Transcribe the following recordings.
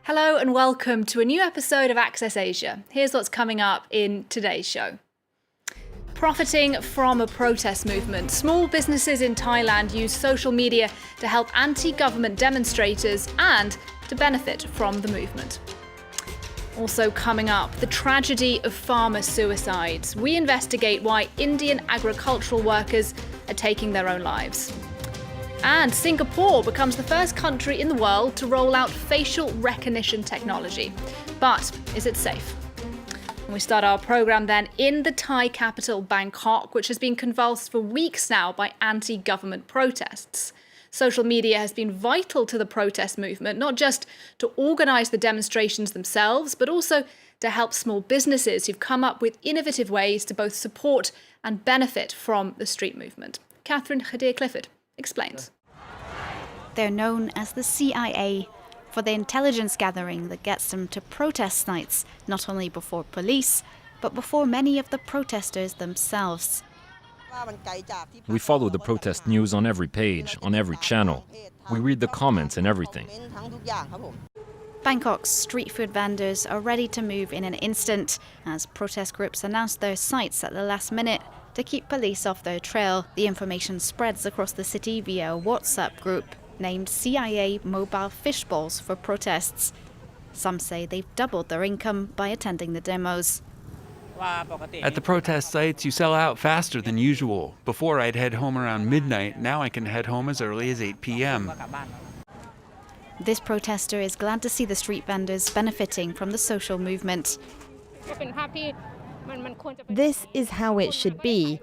Hello and welcome to a new episode of Access Asia. Here's what's coming up in today's show. Profiting from a protest movement, small businesses in Thailand use social media to help anti-government demonstrators and to benefit from the movement. Also coming up, the tragedy of farmer suicides. We investigate why Indian agricultural workers are taking their own lives. And Singapore becomes the first country in the world to roll out facial recognition technology. But is it safe? And we start our programme then in the Thai capital, Bangkok, which has been convulsed for weeks now by anti-government protests. Social media has been vital to the protest movement, not just to organise the demonstrations themselves, but also to help small businesses who've come up with innovative ways to both support and benefit from the street movement. Catherine Khadir-Clifford explains. They're known as the CIA for the intelligence gathering that gets them to protest sites, not only before police, but before many of the protesters themselves. We follow the protest news on every page, on every channel. We read the comments and everything. Bangkok's street food vendors are ready to move in an instant as protest groups announce their sites at the last minute to keep police off their trail. The information spreads across the city via a WhatsApp group named CIA Mobile Fishballs for protests. Some say they've doubled their income by attending the demos. At the protest sites, you sell out faster than usual. Before I'd head home around midnight, now I can head home as early as 8 p.m. This protester is glad to see the street vendors benefiting from the social movement. This is how it should be.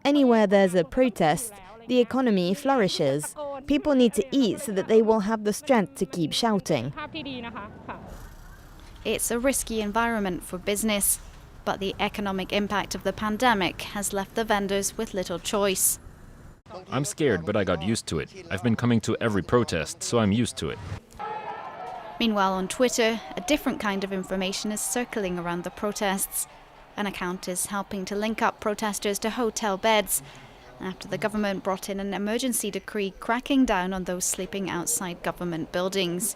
Anywhere there's a protest, the economy flourishes. People need to eat so that they will have the strength to keep shouting. It's a risky environment for business, but the economic impact of the pandemic has left the vendors with little choice. I'm scared, but I got used to it. I've been coming to every protest, so I'm used to it. Meanwhile, on Twitter, a different kind of information is circling around the protests. An account is helping to link up protesters to hotel beds after the government brought in an emergency decree cracking down on those sleeping outside government buildings.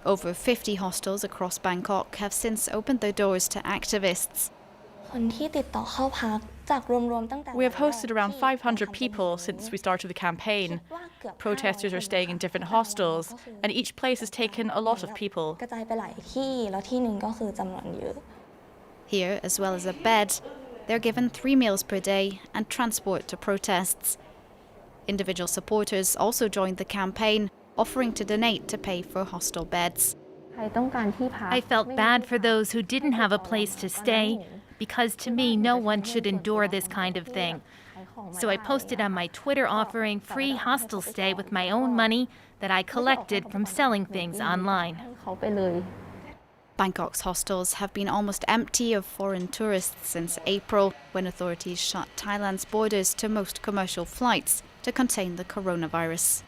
Over 50 hostels across Bangkok have since opened their doors to activists. We have hosted around 500 people since we started the campaign. Protesters are staying in different hostels, and each place has taken a lot of people. Here, as well as a bed, they're given 3 meals per day and transport to protests. Individual supporters also joined the campaign, offering to donate to pay for hostel beds. I felt bad for those who didn't have a place to stay, because to me, no one should endure this kind of thing. So I posted on my Twitter offering free hostel stay with my own money that I collected from selling things online. Bangkok's hostels have been almost empty of foreign tourists since April, when authorities shut Thailand's borders to most commercial flights to contain the coronavirus.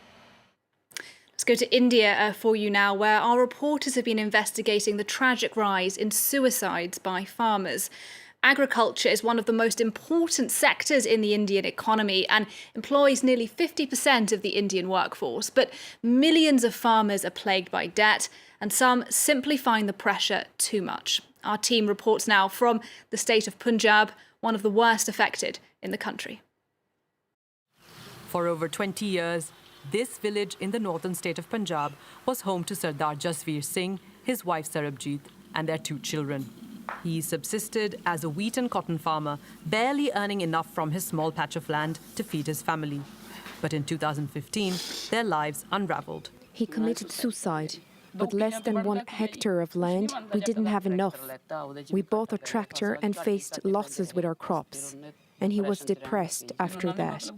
Let's go to India for you now, where our reporters have been investigating the tragic rise in suicides by farmers. Agriculture is one of the most important sectors in the Indian economy and employs nearly 50% of the Indian workforce. But millions of farmers are plagued by debt, and some simply find the pressure too much. Our team reports now from the state of Punjab, one of the worst affected in the country. For over 20 years, this village in the northern state of Punjab was home to Sardar Jasveer Singh, his wife Sarabjit, and their 2 children. He subsisted as a wheat and cotton farmer, barely earning enough from his small patch of land to feed his family. But in 2015, their lives unraveled. He committed suicide. With less than 1 hectare of land, we didn't have enough. We bought a tractor and faced losses with our crops. And he was depressed after that.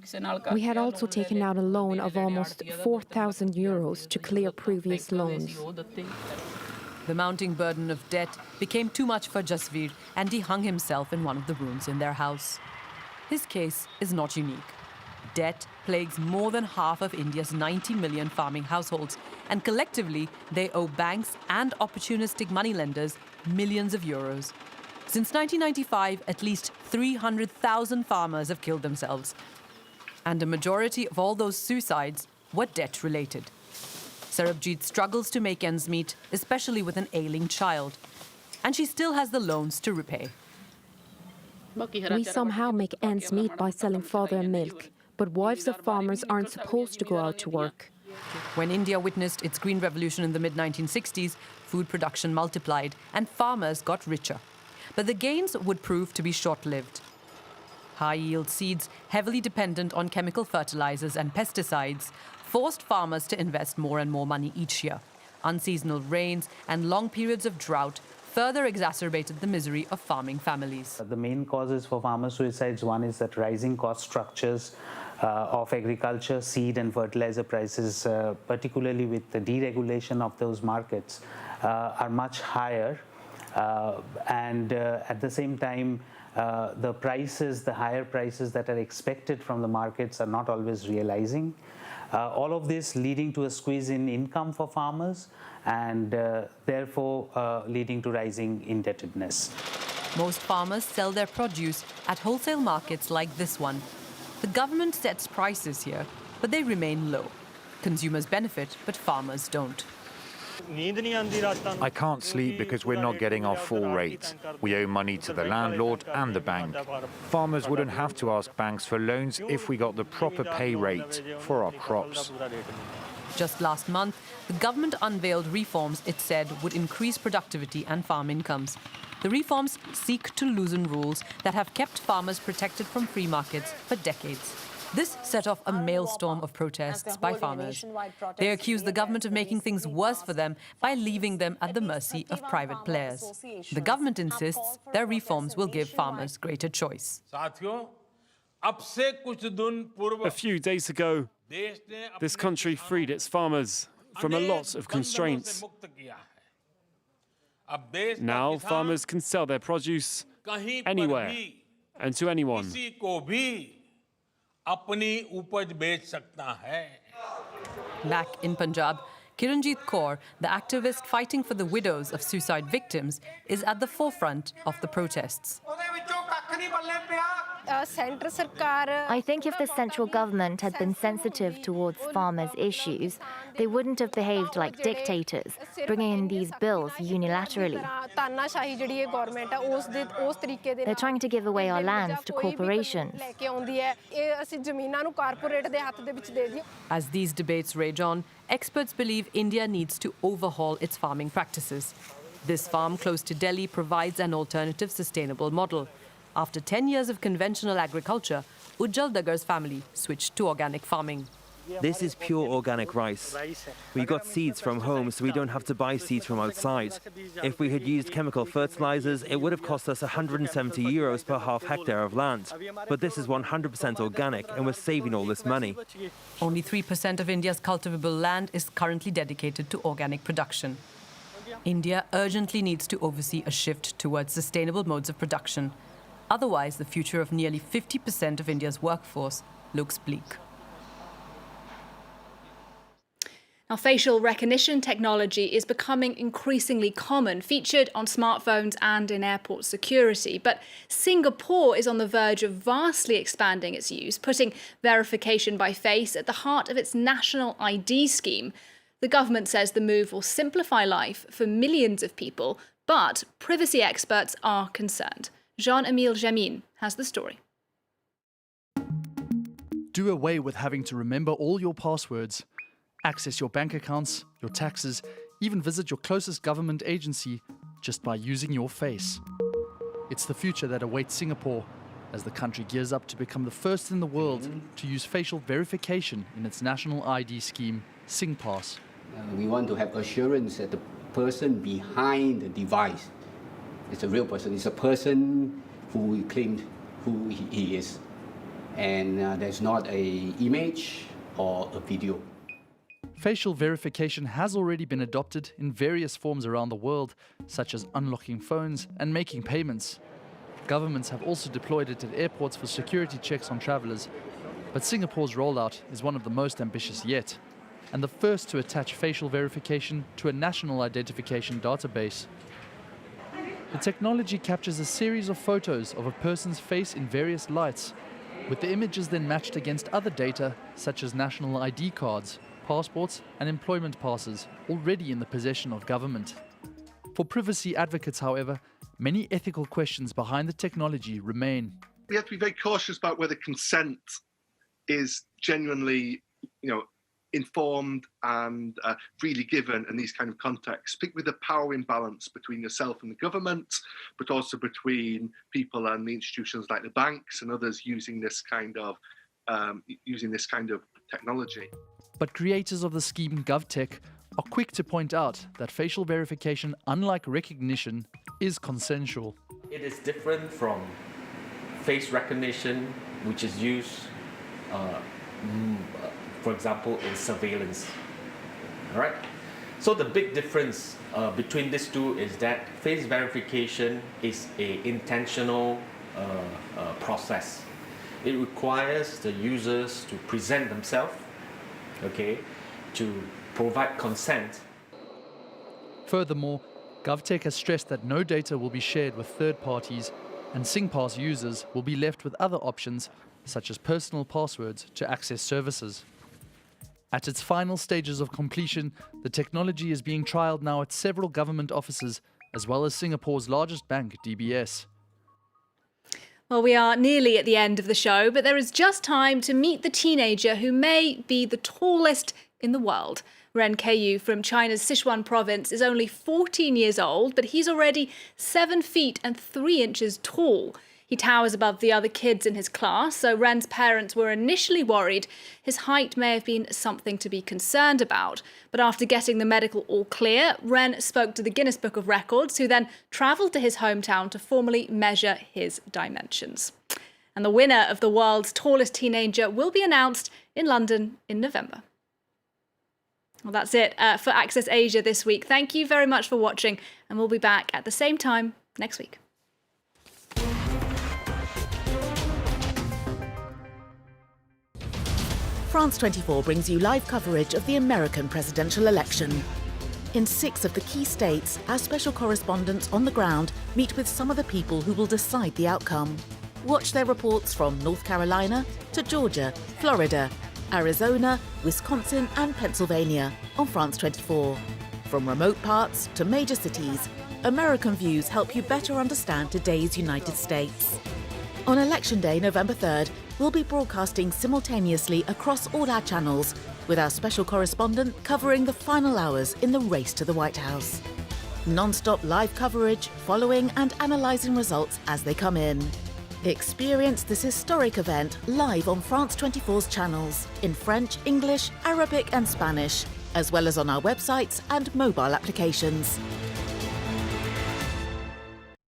We had also taken out a loan of almost 4,000 euros to clear previous loans. The mounting burden of debt became too much for Jasveer, and he hung himself in one of the rooms in their house. His case is not unique. Debt plagues more than half of India's 90 million farming households, and collectively they owe banks and opportunistic moneylenders millions of euros. Since 1995, at least 300,000 farmers have killed themselves. And a majority of all those suicides were debt-related. Sarabjit struggles to make ends meet, especially with an ailing child. And she still has the loans to repay. We somehow make ends meet by selling fodder and milk, but wives of farmers aren't supposed to go out to work. When India witnessed its green revolution in the mid-1960s, food production multiplied and farmers got richer. But the gains would prove to be short-lived. High-yield seeds, heavily dependent on chemical fertilizers and pesticides, forced farmers to invest more and more money each year. Unseasonal rains and long periods of drought further exacerbated the misery of farming families. The main causes for farmer suicides, one is that rising cost structures of agriculture, seed and fertilizer prices, particularly with the deregulation of those markets, are much higher. And at the same time, the higher prices that are expected from the markets are not always realizing. All of this leading to a squeeze in income for farmers and therefore leading to rising indebtedness. Most farmers sell their produce at wholesale markets like this one. The government sets prices here, but they remain low. Consumers benefit, but farmers don't. I can't sleep because we're not getting our full rate. We owe money to the landlord and the bank. Farmers wouldn't have to ask banks for loans if we got the proper pay rate for our crops. Just last month, the government unveiled reforms it said would increase productivity and farm incomes. The reforms seek to loosen rules that have kept farmers protected from free markets for decades. This set off a maelstrom of protests by farmers. They accuse the government of making things worse for them by leaving them at the mercy of private players. The government insists their reforms will give farmers greater choice. A few days ago, this country freed its farmers from a lot of constraints. Now farmers can sell their produce anywhere and to anyone. Back in Punjab, Kiranjit Kaur, the activist fighting for the widows of suicide victims, is at the forefront of the protests. I think if the central government had been sensitive towards farmers' issues, they wouldn't have behaved like dictators, bringing in these bills unilaterally. They're trying to give away our lands to corporations. As these debates rage on, experts believe India needs to overhaul its farming practices. This farm close to Delhi provides an alternative sustainable model. After 10 years of conventional agriculture, Ujjal Dagar's family switched to organic farming. This is pure organic rice. We got seeds from home, so we don't have to buy seeds from outside. If we had used chemical fertilizers, it would have cost us €170 per half hectare of land. But this is 100% organic, and we're saving all this money. Only 3% of India's cultivable land is currently dedicated to organic production. India urgently needs to oversee a shift towards sustainable modes of production. Otherwise, the future of nearly 50% of India's workforce looks bleak. Now, facial recognition technology is becoming increasingly common, featured on smartphones and in airport security. But Singapore is on the verge of vastly expanding its use, putting verification by face at the heart of its national ID scheme. The government says the move will simplify life for millions of people, but privacy experts are concerned. Jean-Emile Jamin has the story. Do away with having to remember all your passwords, access your bank accounts, your taxes, even visit your closest government agency just by using your face. It's the future that awaits Singapore as the country gears up to become the first in the world to use facial verification in its national ID scheme, SingPass. We want to have assurance that the person behind the device is a real person. It's a person who claimed who he is. And there's not an image or a video. Facial verification has already been adopted in various forms around the world, such as unlocking phones and making payments. Governments have also deployed it at airports for security checks on travelers. But Singapore's rollout is one of the most ambitious yet, and the first to attach facial verification to a national identification database. The technology captures a series of photos of a person's face in various lights, with the images then matched against other data, such as national ID cards. passports and employment passes already in the possession of government. For privacy advocates, however, many ethical questions behind the technology remain. We have to be very cautious about whether consent is genuinely, informed and freely given in these kind of contexts, particularly with the power imbalance between yourself and the government, but also between people and the institutions like the banks and others using this kind of technology. But creators of the scheme GovTech are quick to point out that facial verification, unlike recognition, is consensual. It is different from face recognition, which is used, for example, in surveillance. All right? So the big difference between these two is that face verification is an intentional process. It requires the users to present themselves, to provide consent. Furthermore, GovTech has stressed that no data will be shared with third parties, and SingPass users will be left with other options, such as personal passwords, to access services. At its final stages of completion, the technology is being trialled now at several government offices, as well as Singapore's largest bank, DBS. Well, we are nearly at the end of the show, but there is just time to meet the teenager who may be the tallest in the world. Ren Keiyu from China's Sichuan province is only 14 years old, but he's already 7 feet and 3 inches tall. He towers above the other kids in his class, so Ren's parents were initially worried his height may have been something to be concerned about. But after getting the medical all clear, Ren spoke to the Guinness Book of Records, who then travelled to his hometown to formally measure his dimensions. And the winner of the world's tallest teenager will be announced in London in November. Well, that's it for Access Asia this week. Thank you very much for watching, and we'll be back at the same time next week. France 24 brings you live coverage of the American presidential election. In 6 of the key states, our special correspondents on the ground meet with some of the people who will decide the outcome. Watch their reports from North Carolina to Georgia, Florida, Arizona, Wisconsin and Pennsylvania on France 24. From remote parts to major cities, American views help you better understand today's United States. On Election Day, November 3rd, we'll be broadcasting simultaneously across all our channels, with our special correspondent covering the final hours in the race to the White House. Non-stop live coverage, following and analysing results as they come in. Experience this historic event live on France 24's channels in French, English, Arabic and Spanish, as well as on our websites and mobile applications.